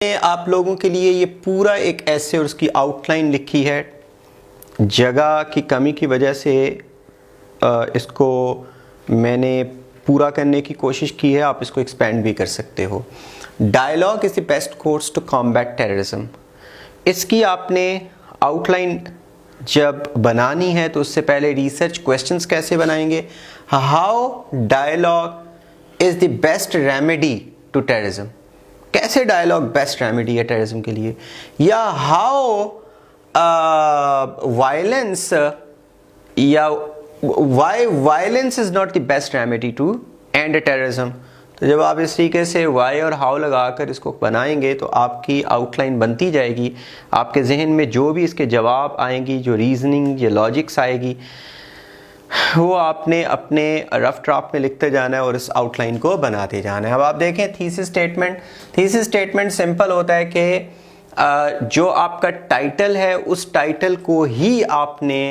आप लोगों के लिए ये पूरा एक ऐसे और उसकी आउटलाइन लिखी है। जगह की कमी की वजह से इसको मैंने पूरा करने की कोशिश की है। आप इसको एक्सपेंड भी कर सकते हो। Dialogue is the best course to combat terrorism. इसकी आपने आउटलाइन जब बनानी है तो उससे पहले रिसर्च क्वेश्चंस कैसे बनाएंगे। How dialogue is the best remedy to terrorism. कैसे डायलॉग बेस्ट रेमेडी है टेररिज्म के लिए, या हाउ वायलेंस या why violence is not the best remedy to end terrorism. तो जब आप इस तरीके से वाई और हाउ लगाकर इसको बनाएंगे तो आपकी आउटलाइन बनती जाएगी। आपके जहन में जो भी इसके जवाब आएंगी, जो रीजनिंग या लॉजिक्स आएगी, वो आपने अपने रफ ड्राफ्ट में लिखते जाना है और इस आउटलाइन को बनाते जाना है। अब आप देखें thesis statement. Thesis statement simple होता है कि जो आपका टाइटल है उस टाइटल को ही आपने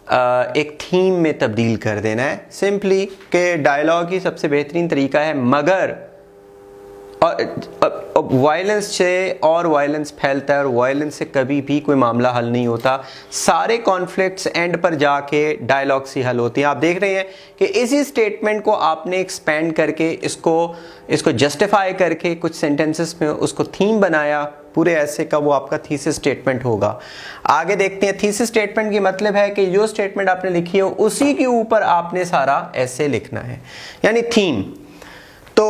एक थीम में तब्दील कर देना है। सिंपली कि डायलॉग ही सबसे बेहतरीन तरीका है, मगर वायलेंस से और वायलेंस फैलता है और वायलेंस से कभी भी कोई मामला हल नहीं होता। सारे कॉन्फ्लिक्ट्स एंड पर जाके डायलॉग से हल होती हैं। आप देख रहे हैं कि इसी स्टेटमेंट को आपने एक्सपेंड करके इसको जस्टिफाई करके कुछ सेंटेंसेस में उसको थीम बनाया पूरे ऐसे का, वो आपका थीसिस स्टेटमेंट होगा। आगे देखते हैं। थीसिस स्टेटमेंट की मतलब है कि जो स्टेटमेंट आपने लिखी है उसी के ऊपर आपने सारा ऐसे लिखना है, यानी थीम। तो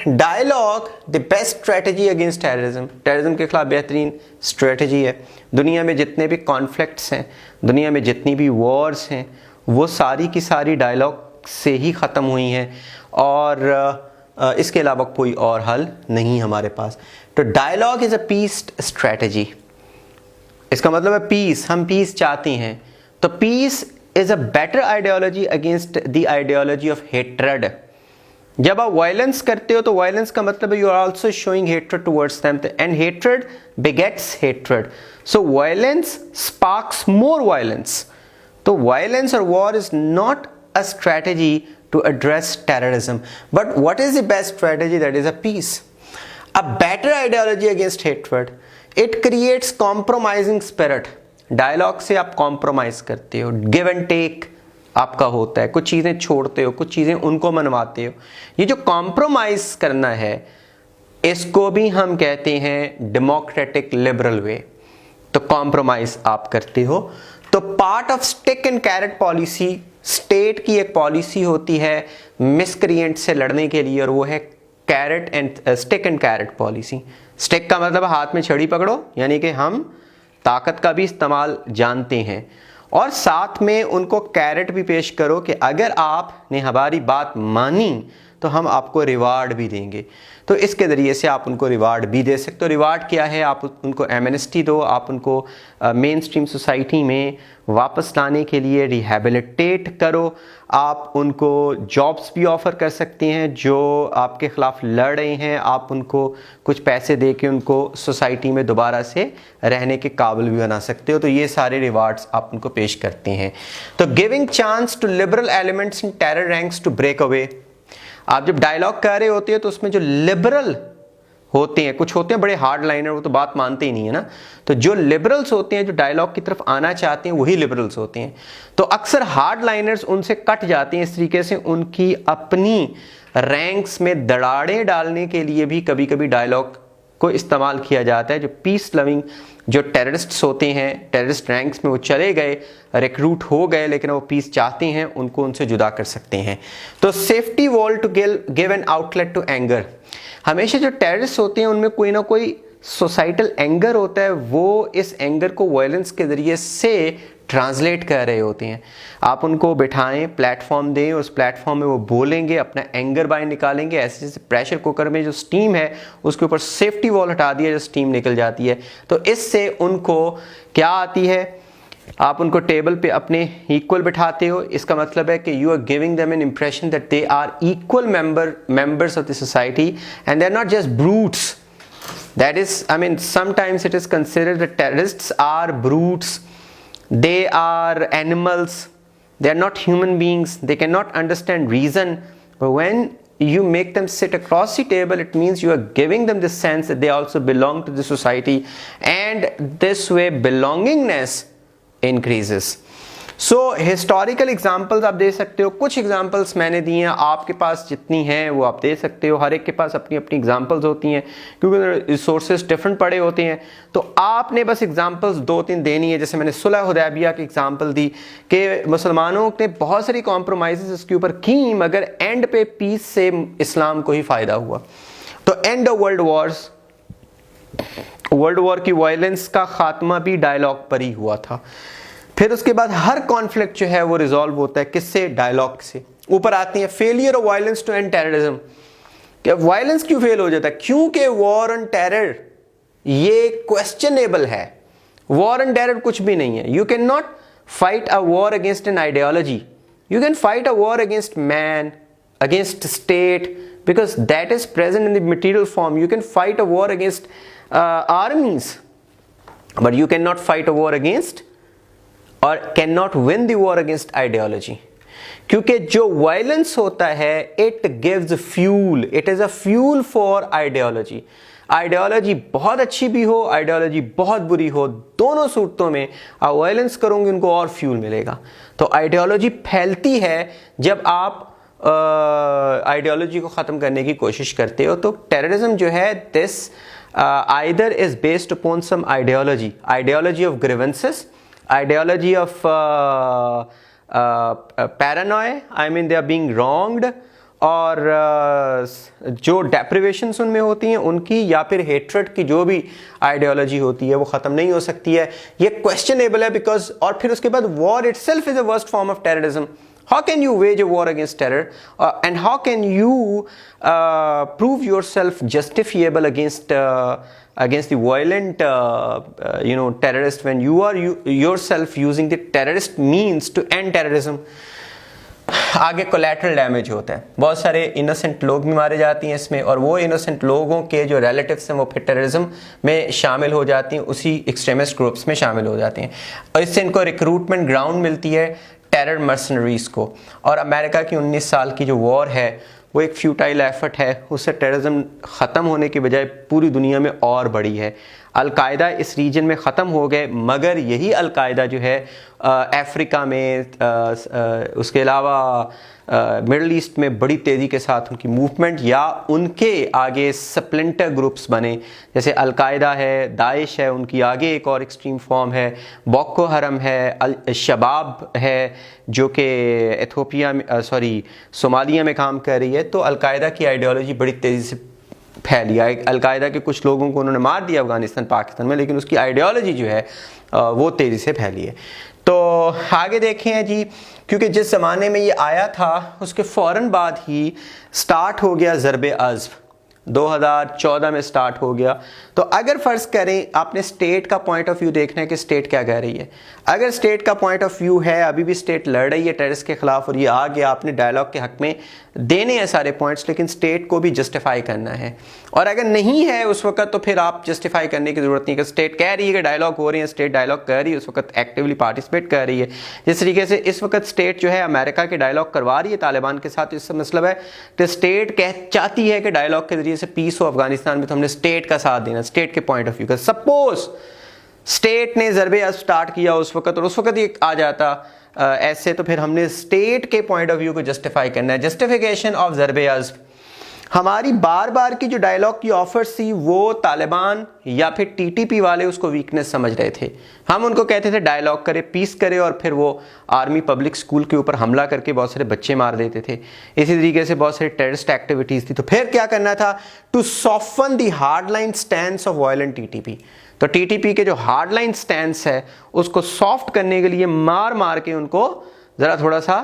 dialogue the best strategy against terrorism. Terrorism के खिलाफ बेहतरीन स्ट्रेटजी है। दुनिया में जितने भी कॉन्फ्लिक्ट्स हैं, दुनिया में जितनी भी वॉर्स हैं, वो सारी की सारी डायलॉग से ही ख़त्म हुई हैं और इसके अलावा कोई और हल नहीं हमारे पास। तो dialogue is a peace strategy. इसका मतलब है पीस, हम पीस चाहते हैं। तो peace is a better ideology against the ideology of hatred. जब आप वायलेंस करते हो तो वायलेंस का मतलब है you are also showing hatred towards them, and hatred begets hatred. So violence sparks more violence. तो वायलेंस और war is not a strategy to address terrorism, but what is the best strategy? That is a peace, a better ideology against hatred. It creates compromising spirit. Dialogue से आप compromise करते हो, give and take आपका होता है, कुछ चीज़ें छोड़ते हो, कुछ चीज़ें उनको मनवाते हो। ये जो compromise करना है इसको भी हम कहते हैं democratic liberal way। तो compromise आप करते हो। तो part of stick and carrot policy, state की एक पॉलिसी होती है मिसक्रिएंट से लड़ने के लिए, और वो है carrot and stick and carrot policy. Stick का मतलब हाथ में छड़ी पकड़ो, यानी कि हम ताकत का भी इस्तेमाल जानते हैं, और साथ में उनको कैरेट भी पेश करो कि अगर आपने हमारी बात मानी तो हम आपको रिवार्ड भी देंगे। तो इसके ज़रिए से आप उनको रिवार्ड भी दे सकते हो। रिवार्ड क्या है? आप उनको एमनेस्टी दो, आप उनको मेन स्ट्रीम सोसाइटी में वापस लाने के लिए रिहेबिलिटेट करो, आप उनको जॉब्स भी ऑफ़र कर सकते हैं जो आपके ख़िलाफ़ लड़ रहे हैं, आप उनको कुछ पैसे दे के उनको सोसाइटी में दोबारा से रहने के काबिल भी बना सकते हो। तो ये सारे रिवार्ड्स आप उनको पेश करते हैं। तो giving chance to liberal elements in terror ranks to break away. आप जब डायलॉग कर रहे होते हैं तो उसमें जो लिबरल होते हैं, कुछ होते हैं बड़े हार्ड लाइनर, वो तो बात मानते ही नहीं है ना। तो जो लिबरल्स होते हैं, जो डायलॉग की तरफ आना चाहते हैं, वही लिबरल्स होते हैं। तो अक्सर हार्ड लाइनर्स उनसे कट जाते हैं। इस तरीके से उनकी अपनी रैंक्स में दरारें डालने के लिए भी कभी कभी डायलॉग को इस्तेमाल किया जाता है। जो पीस लविंग जो टेररिस्ट्स होते हैं, टेररिस्ट रैंक्स में वो चले गए, रिक्रूट हो गए, लेकिन वो पीस चाहते हैं, उनको उनसे जुदा कर सकते हैं। तो safety wall to give an outlet to anger. हमेशा जो टेररिस्ट होते हैं उनमें कोई ना कोई सोसाइटल एंगर होता है, वो इस एंगर को वायलेंस के ज़रिए से ट्रांसलेट कर रहे होते हैं। आप उनको बिठाएं, प्लेटफॉर्म दें, उस प्लेटफॉर्म में वो बोलेंगे, अपना एंगर बाहर निकालेंगे। ऐसे जैसे प्रेशर कुकर में जो स्टीम है उसके ऊपर सेफ्टी वॉल हटा दिया, जो स्टीम निकल जाती है। तो इससे उनको क्या आती है, आप उनको टेबल पे अपने इक्वल बिठाते हो। इसका मतलब है कि you are giving them an impression that they are equal members of the society and they are not just brutes. That is, I mean, sometimes it is considered that terrorists are brutes, they are animals, they are not human beings, they cannot understand reason. But when you make them sit across the table, it means you are giving them the sense that they also belong to the society, and this way belongingness increases. So historical examples आप दे सकते हो, कुछ examples मैंने दी हैं, आपके पास जितनी हैं वो आप दे सकते हो, हर एक के पास अपनी अपनी एग्जाम्पल्स होती हैं क्योंकि सोर्सेज डिफरेंट पड़े होते हैं, तो आपने बस एग्जाम्पल्स 2-3 देनी है। जैसे मैंने सुलह हुदैबिया की एग्जाम्पल दी कि मुसलमानों ने बहुत सारी कॉम्प्रोमाइज़ इसके ऊपर की, मगर एंड पे पीस से इस्लाम को ही फ़ायदा हुआ। तो एंड ऑफ वर्ल्ड वॉर की वायलेंस का खात्मा भी डायलॉग पर ही हुआ था। फिर उसके बाद हर कॉन्फ्लिक्ट जो है वो रिजॉल्व होता है किससे? डायलॉग से। ऊपर आती है failure of violence to end terrorism. क्या वायलेंस क्यों फेल हो जाता है? क्योंकि वॉर ऑन टेरर ये क्वेश्चनेबल है। वॉर ऑन टेरर कुछ भी नहीं है। You can not fight a war against an ideology, you can fight a war against man, against state, because that is present in the material form. You can fight a war against armies, but you can not fight a war against और can not win the war against ideology. क्योंकि जो violence होता है it gives fuel, it is a fuel for ideology. Ideology बहुत अच्छी भी हो, ideology बहुत बुरी हो, दोनों सूरतों में आप वायलेंस करोगे उनको और फ्यूल मिलेगा। तो आइडियोलॉजी फैलती है जब आप आइडियोलॉजी को ख़त्म करने की कोशिश करते हो। तो टेररिज्म जो है this either is based upon some ideology, ideology of grievances, ideology of paranoia, I mean they are being wronged, और जो deprivations उनमें होती हैं उनकी, या फिर hatred की जो भी आइडियोलॉजी होती है वो ख़त्म नहीं हो सकती है। ये questionable है because, और फिर उसके बाद war itself is a worst form of terrorism. How can you wage a war against terror, and how can you prove yourself justifiable against the violent terrorist when you are yourself using the terrorist means to end terrorism? आगे collateral damage होता है, बहुत सारे innocent लोग भी मारे जाती हैं इसमें, और वो इनोसेंट लोगों के जो रिलेटिव्स हैं वो फिर टेररिज्म में शामिल हो जाती हैं, उसी एक्सट्रीमिस्ट ग्रुप्स में शामिल हो जाते हैं, और इससे इनको रिक्रूटमेंट ग्राउंड मिलती है टेरर मर्सनरीज को। और अमेरिका की 19 साल की जो वॉर है वो एक फ्यूटाइल एफर्ट है, उससे टेररिज्म ख़त्म होने की बजाय पूरी दुनिया में और बढ़ी है। अलकायदा इस रीजन में ख़त्म हो गए, मगर यही अलकायदा जो है अफ्रीका में, उसके अलावा मिडल ईस्ट में बड़ी तेज़ी के साथ उनकी मूवमेंट या उनके आगे स्प्लिंटर ग्रुप्स बने, जैसे अलकायदा है, दाइश है, उनकी आगे एक और एक्सट्रीम फॉर्म है, बोको हरम है, अल शबाब है जो कि एथियोपिया में सोमालिया में काम कर रही है। तो अलकायदा की आइडियोलॉजी बड़ी तेज़ी से फैली है। अलकायदा के कुछ लोगों को उन्होंने मार दिया अफगानिस्तान पाकिस्तान में, लेकिन उसकी आइडियोलॉजी जो है वो तेज़ी से फैली है। तो आगे देखें जी, क्योंकि जिस ज़माने में ये आया था उसके फ़ौरन बाद ही स्टार्ट हो गया ज़रबे अज़्म, 2014 में स्टार्ट हो गया। तो अगर फ़र्ज़ करें आपने स्टेट का पॉइंट ऑफ व्यू देखना है कि स्टेट क्या कह रही है, अगर स्टेट का पॉइंट ऑफ व्यू है अभी भी स्टेट लड़ रही है टेररिस्ट के ख़िलाफ़ और ये आ गया, आपने डायलॉग के हक़ में देने हैं सारे पॉइंट्स, लेकिन स्टेट को भी जस्टिफाई करना है। और अगर नहीं है उस वक्त तो फिर आप जस्टिफाई करने की ज़रूरत नहीं, कि स्टेट कह रही है कि डायलॉग हो रही है, स्टेट डायलॉग कर रही है, उस वक्त एक्टिवली पार्टिसिपेट कर रही है। जिस तरीके से इस वक्त स्टेट जो है अमेरिका के डायलॉग करवा रही है तालिबान के साथ, इससे मतलब है कि स्टेट चाहती है कि डायलॉग के जरिए से पीस हो अफगानिस्तान में, तो हमने स्टेट का साथ देना, स्टेट के पॉइंट ऑफ व्यू का। सपोज स्टेट ने ज़रबे अज़्म स्टार्ट किया उस वक्त और उस वक्त ये आ जाता ऐसे, तो फिर हमने स्टेट के पॉइंट ऑफ व्यू को जस्टिफाई करना है। जस्टिफिकेशन ऑफ ज़रबे अज़्म, हमारी बार बार की जो डायलॉग की ऑफर्स थी वो तालिबान या फिर टीटीपी वाले उसको वीकनेस समझ रहे थे। हम उनको कहते थे डायलॉग करे, पीस करे, और फिर वो आर्मी पब्लिक स्कूल के ऊपर हमला करके बहुत सारे बच्चे मार देते थे। इसी तरीके से बहुत सारी टेररिस्ट एक्टिविटीज़ थी। तो फिर क्या करना था? To soften the hardline stance of violent TTP. तो टीटीपी के जो हार्डलाइन स्टैंस है उसको सॉफ्ट करने के लिए मार मार के उनको ज़रा थोड़ा सा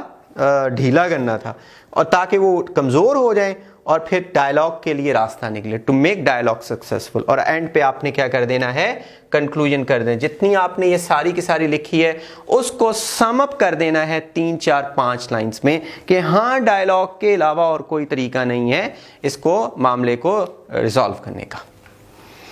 ढीला करना था, और ताकि वो कमज़ोर हो जाएं और फिर डायलॉग के लिए रास्ता निकले, टू मेक डायलॉग सक्सेसफुल। और एंड पे आपने क्या कर देना है? कंक्लूजन कर दें। जितनी आपने ये सारी की सारी लिखी है उसको सम अप कर देना है 3, 4, 5 लाइंस में कि हाँ, डायलॉग के अलावा और कोई तरीका नहीं है इसको मामले को रिजॉल्व करने का।